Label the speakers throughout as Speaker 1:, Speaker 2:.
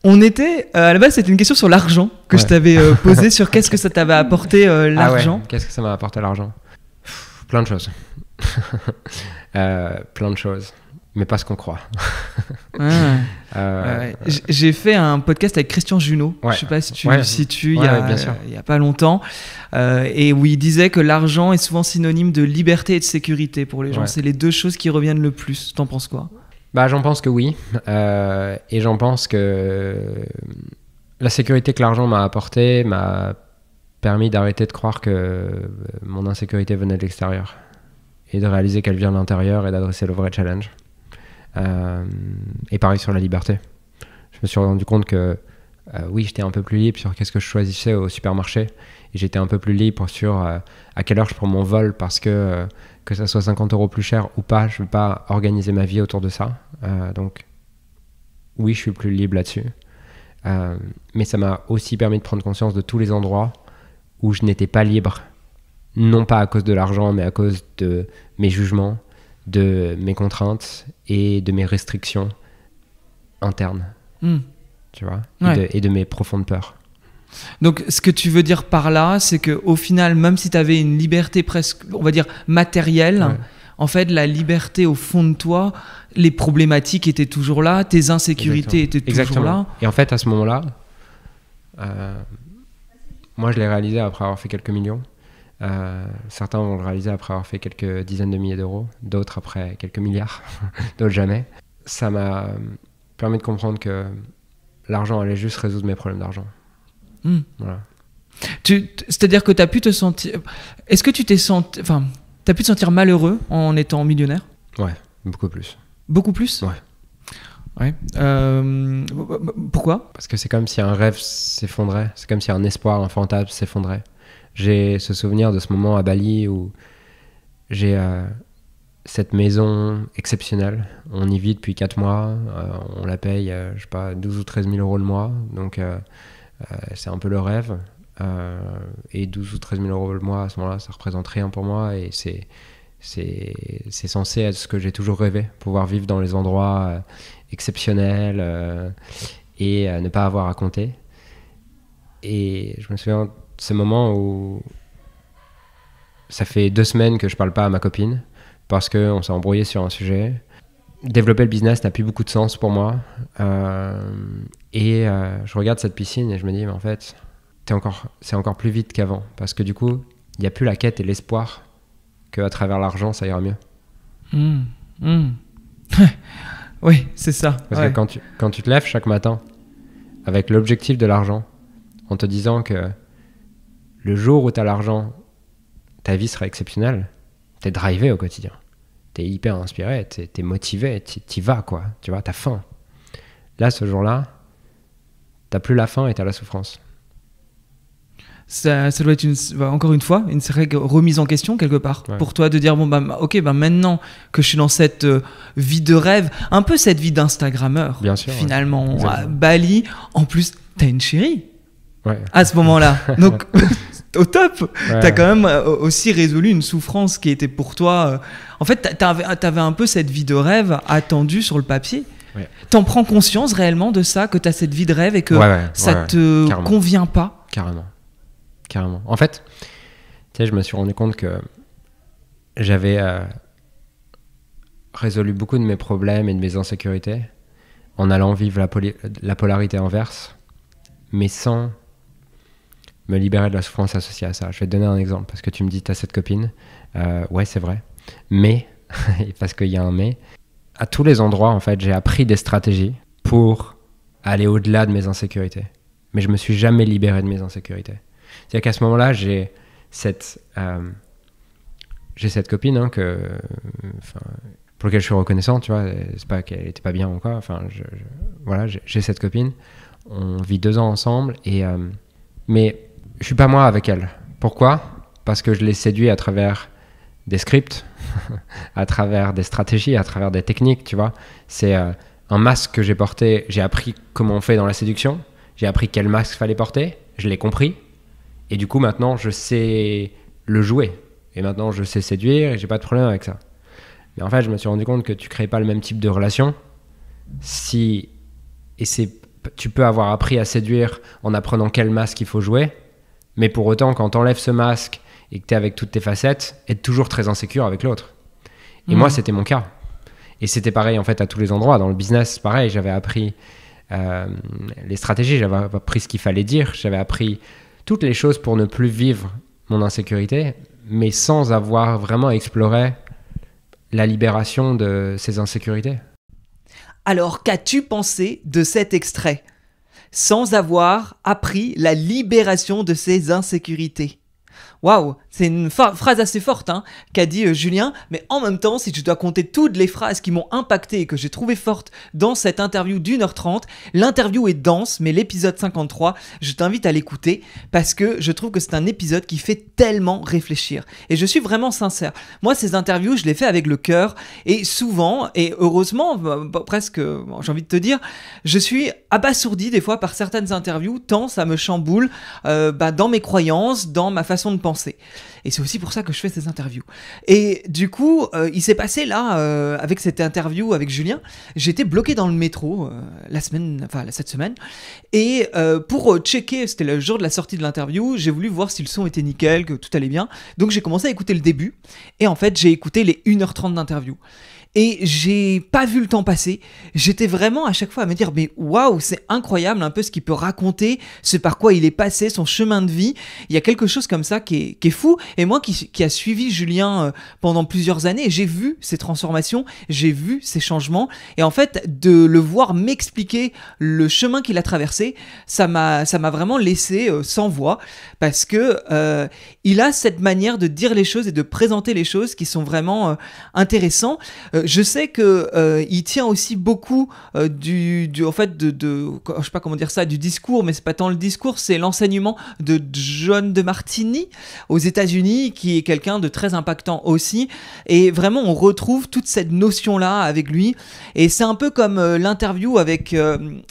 Speaker 1: À la base, c'était une question sur l'argent que je t'avais posée, sur qu'est-ce que ça t'avait apporté l'argent.
Speaker 2: Qu'est-ce que ça m'a apporté l'argent? Plein de choses. Plein de choses. Mais pas ce qu'on croit.
Speaker 1: J'ai fait un podcast avec Christian Junot, je ne sais pas si tu le situes, il y a pas longtemps, et où il disait que l'argent est souvent synonyme de liberté et de sécurité pour les gens. C'est les deux choses qui reviennent le plus. T'en penses quoi?
Speaker 2: J'en pense que oui. Et j'en pense que la sécurité que l'argent m'a apportée m'a permis d'arrêter de croire que mon insécurité venait de l'extérieur et de réaliser qu'elle vient de l'intérieur et d'adresser le vrai challenge. Et pareil sur la liberté. Je me suis rendu compte que oui, j'étais un peu plus libre sur qu'est-ce que je choisissais au supermarché, et j'étais un peu plus libre sur à quelle heure je prends mon vol, parce que ça soit 50 € plus cher ou pas, je ne veux pas organiser ma vie autour de ça. Donc oui, je suis plus libre là-dessus. Mais ça m'a aussi permis de prendre conscience de tous les endroits où je n'étais pas libre, non pas à cause de l'argent, mais à cause de mes jugements, de mes contraintes et de mes restrictions internes, tu vois, et de mes profondes peurs.
Speaker 1: Donc, ce que tu veux dire par là, c'est qu'au final, même si tu avais une liberté presque, on va dire, matérielle, en fait, la liberté au fond de toi, les problématiques étaient toujours là, tes insécurités étaient toujours là.
Speaker 2: Et en fait, à ce moment-là, moi, je l'ai réalisé après avoir fait quelques millions. Certains vont le réaliser après avoir fait quelques dizaines de milliers d'euros, d'autres après quelques milliards, d'autres jamais. Ça m'a permis de comprendre que l'argent allait juste résoudre mes problèmes d'argent. Voilà.
Speaker 1: C'est-à-dire que tu as pu te sentir... Est-ce que tu t'es senti... Enfin, tu as pu te sentir malheureux en étant millionnaire?
Speaker 2: Ouais, beaucoup plus.
Speaker 1: Beaucoup plus? Ouais. Pourquoi?
Speaker 2: Parce que c'est comme si un rêve s'effondrait, c'est comme si un espoir, un fantasme s'effondrait. J'ai ce souvenir de ce moment à Bali où j'ai cette maison exceptionnelle. On y vit depuis 4 mois. On la paye, je sais pas, 12 ou 13 000 € le mois. Donc, c'est un peu le rêve. Et 12 ou 13 000 € le mois, à ce moment-là, ça représente rien pour moi. Et c'est censé être ce que j'ai toujours rêvé. Pouvoir vivre dans les endroits exceptionnels et ne pas avoir à compter. Et je me souviens... ce moment où ça fait 2 semaines que je parle pas à ma copine parce qu'on s'est embrouillé sur un sujet. Développer le business n'a plus beaucoup de sens pour moi. Je regarde cette piscine et je me dis, mais en fait, c'est encore plus vite qu'avant. Parce que du coup, il n'y a plus la quête et l'espoir qu'à travers l'argent, ça ira mieux.
Speaker 1: Oui, c'est ça.
Speaker 2: Parce que quand tu te lèves chaque matin avec l'objectif de l'argent, en te disant que le jour où tu as l'argent, ta vie sera exceptionnelle. Tu es drivé au quotidien. Tu es hyper inspiré, tu es motivé, tu y vas, quoi. Tu vois, tu as faim. Là, ce jour-là, tu n'as plus la faim et tu as la souffrance.
Speaker 1: Ça doit être encore une fois une remise en question quelque part pour toi, de dire maintenant que je suis dans cette vie de rêve, un peu cette vie d'instagrammeur, bien sûr, finalement, à Bali, en plus tu as une chérie à ce moment-là, donc au top. T'as quand même aussi résolu une souffrance qui était pour toi en fait t'avais un peu cette vie de rêve attendue sur le papier. T'en prends conscience réellement de ça, que t'as cette vie de rêve et que ça te carrément. Convient pas? Carrément.
Speaker 2: En fait, tu sais, je me suis rendu compte que j'avais résolu beaucoup de mes problèmes et de mes insécurités en allant vivre la polarité inverse, mais sans me libérer de la souffrance associée à ça. Je vais te donner un exemple, parce que tu me dis, t'as cette copine. Ouais, c'est vrai. Mais, parce qu'il y a un mais, à tous les endroits, en fait, j'ai appris des stratégies pour aller au-delà de mes insécurités. Mais je me suis jamais libéré de mes insécurités. C'est-à-dire qu'à ce moment-là, j'ai cette copine pour laquelle je suis reconnaissant, tu vois. C'est pas qu'elle était pas bien ou quoi. Enfin, voilà, j'ai cette copine. On vit 2 ans ensemble mais je suis pas moi avec elle. Pourquoi? Parce que je l'ai séduit à travers des scripts, à travers des stratégies, à travers des techniques, tu vois. C'est un masque que j'ai porté. J'ai appris comment on fait dans la séduction. J'ai appris quel masque fallait porter. Je l'ai compris. Et du coup, maintenant, je sais le jouer. Et maintenant, je sais séduire et j'ai pas de problème avec ça. Mais en fait, je me suis rendu compte que tu crées pas le même type de relation et c'est tu peux avoir appris à séduire en apprenant quel masque il faut jouer, mais pour autant, quand t'enlèves ce masque et que t'es avec toutes tes facettes, être toujours très insécure avec l'autre. Et moi, c'était mon cas. Et c'était pareil en fait à tous les endroits. Dans le business, pareil, j'avais appris les stratégies, j'avais appris ce qu'il fallait dire, j'avais appris toutes les choses pour ne plus vivre mon insécurité, mais sans avoir vraiment exploré la libération de ces insécurités.
Speaker 1: Alors, qu'as-tu pensé de cet extrait ? Sans avoir appris la libération de ces insécurités. Waouh, c'est une phrase assez forte qu'a dit Julien, mais en même temps, si je dois compter toutes les phrases qui m'ont impacté et que j'ai trouvé fortes dans cette interview d'1h30, l'interview est dense, mais l'épisode 53, je t'invite à l'écouter parce que je trouve que c'est un épisode qui fait tellement réfléchir. Et je suis vraiment sincère. Moi, ces interviews, je les fais avec le cœur et souvent, et heureusement, presque, j'ai envie de te dire, je suis abasourdi des fois par certaines interviews, tant ça me chamboule dans mes croyances, dans ma façon de penser. Et c'est aussi pour ça que je fais ces interviews. Et du coup, il s'est passé là, avec cette interview avec Julien, j'étais bloqué dans le métro cette semaine. Et pour checker, c'était le jour de la sortie de l'interview, j'ai voulu voir si le son était nickel, que tout allait bien. Donc j'ai commencé à écouter le début. Et en fait, j'ai écouté les 1h30 d'interview. Et j'ai pas vu le temps passer. J'étais vraiment à chaque fois à me dire mais waouh, c'est incroyable un peu ce qu'il peut raconter, ce par quoi il est passé, son chemin de vie. Il y a quelque chose comme ça qui est fou. Et moi qui a suivi Julien pendant plusieurs années, j'ai vu ces transformations, j'ai vu ces changements. Et en fait, de le voir m'expliquer le chemin qu'il a traversé, ça m'a vraiment laissé sans voix parce que il a cette manière de dire les choses et de présenter les choses qui sont vraiment intéressants. Je sais que il tient aussi beaucoup en fait je sais pas comment dire ça, du discours, mais c'est pas tant le discours, c'est l'enseignement de John DeMartini aux États-Unis, qui est quelqu'un de très impactant aussi. Et vraiment, on retrouve toute cette notion-là avec lui. Et c'est un peu comme l'interview avec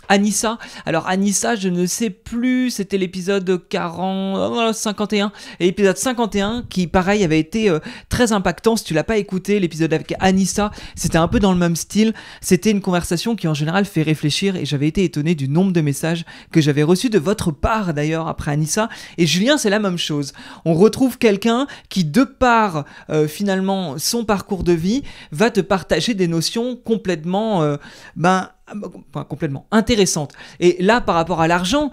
Speaker 1: Anissa. Alors Anissa, je ne sais plus, c'était l'épisode 51, et l'épisode 51 qui, pareil, avait été très impactant. Si tu l'as pas écouté, l'épisode avec Anissa, c'était un peu dans le même style. C'était une conversation qui en général fait réfléchir et j'avais été étonné du nombre de messages que j'avais reçus de votre part d'ailleurs après Anissa. Et Julien, c'est la même chose. On retrouve quelqu'un qui, de par finalement son parcours de vie, va te partager des notions complètement intéressantes. Et là, par rapport à l'argent,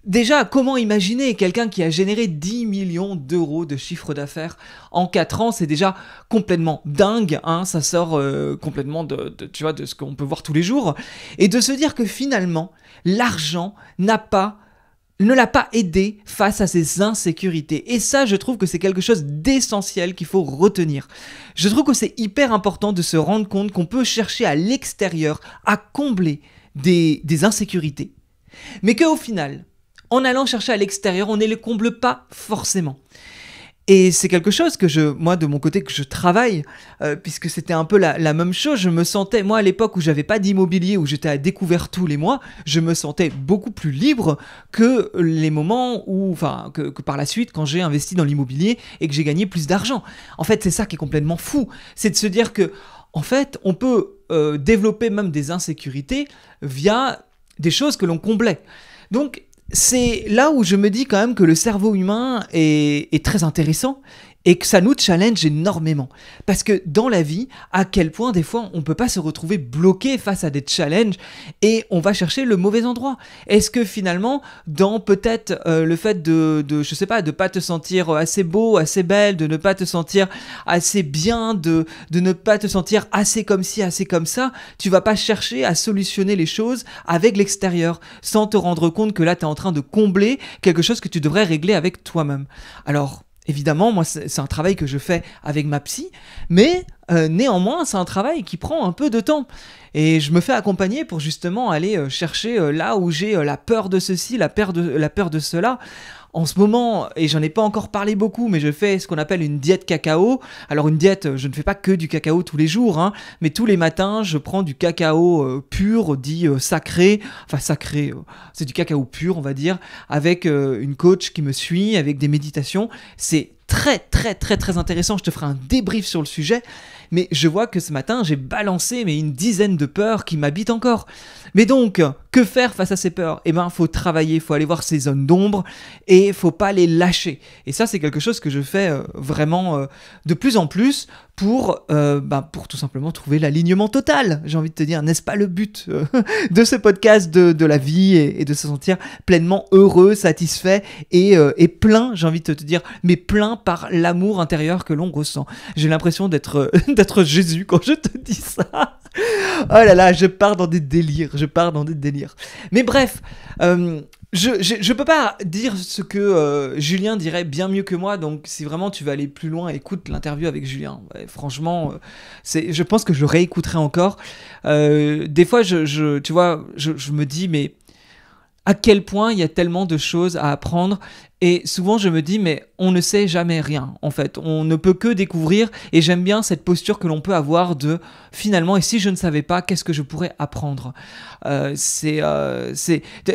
Speaker 1: déjà, comment imaginer quelqu'un qui a généré 10 millions d'euros de chiffre d'affaires en 4 ans? C'est déjà complètement dingue, ça sort complètement de ce qu'on peut voir tous les jours. Et de se dire que finalement, l'argent ne l'a pas aidé face à ses insécurités. Et ça, je trouve que c'est quelque chose d'essentiel qu'il faut retenir. Je trouve que c'est hyper important de se rendre compte qu'on peut chercher à l'extérieur à combler des insécurités. Mais qu'au final, en allant chercher à l'extérieur, on ne les comble pas forcément. Et c'est quelque chose que moi de mon côté, que je travaille, puisque c'était un peu la même chose. Je me sentais, moi à l'époque où j'avais pas d'immobilier, où j'étais à découvert tous les mois, je me sentais beaucoup plus libre que les moments où, que par la suite, quand j'ai investi dans l'immobilier et que j'ai gagné plus d'argent. En fait, c'est ça qui est complètement fou. C'est de se dire que, en fait, on peut développer même des insécurités via des choses que l'on comblait. Donc, c'est là où je me dis quand même que le cerveau humain est très intéressant et que ça nous challenge énormément. Parce que dans la vie, à quel point des fois on ne peut pas se retrouver bloqué face à des challenges et on va chercher le mauvais endroit. Est-ce que finalement, dans peut-être le fait de je sais pas, de pas te sentir assez beau, assez belle, de ne pas te sentir assez bien, de ne pas te sentir assez comme ci, assez comme ça, tu vas pas chercher à solutionner les choses avec l'extérieur sans te rendre compte que là tu es en train de combler quelque chose que tu devrais régler avec toi-même. Alors, évidemment, moi, c'est un travail que je fais avec ma psy, mais néanmoins, c'est un travail qui prend un peu de temps. Et je me fais accompagner pour justement aller chercher là où j'ai la peur de ceci, la peur de cela. En ce moment, et j'en ai pas encore parlé beaucoup, mais je fais ce qu'on appelle une diète cacao. Alors une diète, je ne fais pas que du cacao tous les jours, mais tous les matins, je prends du cacao pur, dit sacré. Enfin sacré, c'est du cacao pur, on va dire, avec une coach qui me suit, avec des méditations. C'est très très très très intéressant, je te ferai un débrief sur le sujet. mais je vois que ce matin, j'ai balancé une dizaine de peurs qui m'habitent encore. Mais donc, que faire face à ces peurs ? Eh ben, faut travailler, faut aller voir ces zones d'ombre et faut pas les lâcher. Et ça, c'est quelque chose que je fais vraiment de plus en plus pour tout simplement trouver l'alignement total. J'ai envie de te dire, n'est-ce pas le but de ce podcast de la vie et de se sentir pleinement heureux, satisfait et plein, j'ai envie de te dire, mais plein par l'amour intérieur que l'on ressent. J'ai l'impression d'être Jésus quand je te dis ça. Oh là là, je pars dans des délires. Mais bref, je peux pas dire ce que Julien dirait bien mieux que moi, donc si vraiment tu veux aller plus loin, écoute l'interview avec Julien. Ouais, franchement, je pense que je le réécouterai encore. Des fois, tu vois, je me dis, mais à quel point il y a tellement de choses à apprendre. Et souvent, je me dis, mais on ne sait jamais rien, en fait. On ne peut que découvrir. Et j'aime bien cette posture que l'on peut avoir de, finalement, et si je ne savais pas, qu'est-ce que je pourrais apprendre ?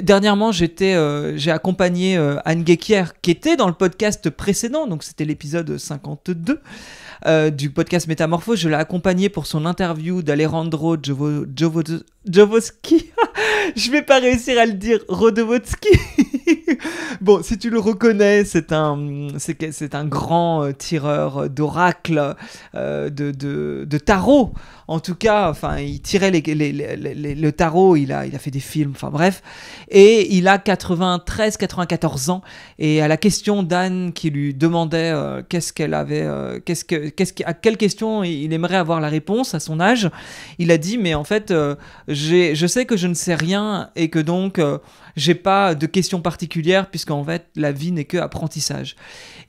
Speaker 1: Dernièrement, j'ai accompagné Anne Guéquier, qui était dans le podcast précédent, donc c'était l'épisode 52 du podcast Métamorphose. Je l'ai accompagné pour son interview d'Alejandro Jodorowsky. Je vais pas réussir à le dire, Rodowski. Bon, si tu le reconnais, c'est un grand tireur d'oracle, de tarot. En tout cas, enfin, il tirait le tarot, il a fait des films, enfin bref. Et il a 94 ans. Et à la question d'Anne qui lui demandait à quelle question il aimerait avoir la réponse à son âge, il a dit, mais en fait, je sais que je ne sais rien et que donc j'ai pas de questions particulières puisqu'en fait la vie n'est que apprentissage.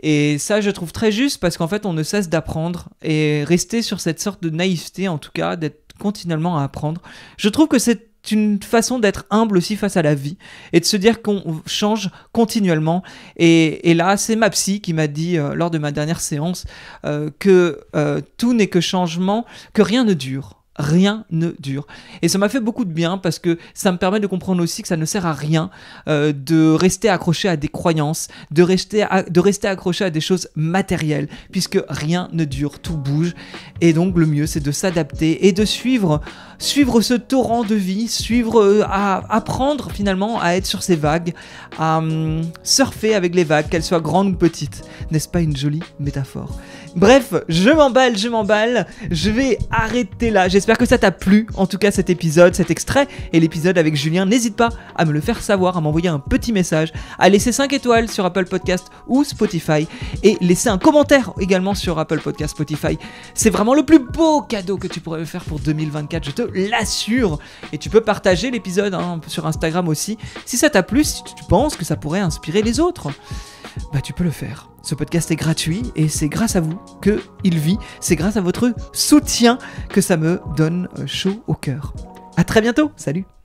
Speaker 1: Et ça, je trouve très juste parce qu'en fait on ne cesse d'apprendre et rester sur cette sorte de naïveté, en tout cas d'être continuellement à apprendre. Je trouve que c'est une façon d'être humble aussi face à la vie et de se dire qu'on change continuellement. Et là, c'est ma psy qui m'a dit lors de ma dernière séance que tout n'est que changement, que rien ne dure. Rien ne dure. Et ça m'a fait beaucoup de bien parce que ça me permet de comprendre aussi que ça ne sert à rien de rester accroché à des croyances, de rester accroché à des choses matérielles, puisque rien ne dure, tout bouge. Et donc le mieux, c'est de s'adapter et de suivre ce torrent de vie, à apprendre finalement à être sur ces vagues, à surfer avec les vagues, qu'elles soient grandes ou petites. N'est-ce pas une jolie métaphore ? Bref, je m'emballe, je vais arrêter là. J'espère que ça t'a plu, en tout cas cet épisode, cet extrait et l'épisode avec Julien. N'hésite pas à me le faire savoir, à m'envoyer un petit message, à laisser 5 étoiles sur Apple Podcast ou Spotify et laisser un commentaire également sur Apple Podcast, Spotify. C'est vraiment le plus beau cadeau que tu pourrais me faire pour 2024, je te l'assure. Et tu peux partager l'épisode sur Instagram aussi. Si ça t'a plu, si tu penses que ça pourrait inspirer les autres, tu peux le faire. Ce podcast est gratuit et c'est grâce à vous qu'il vit. C'est grâce à votre soutien que ça me donne chaud au cœur. À très bientôt, salut!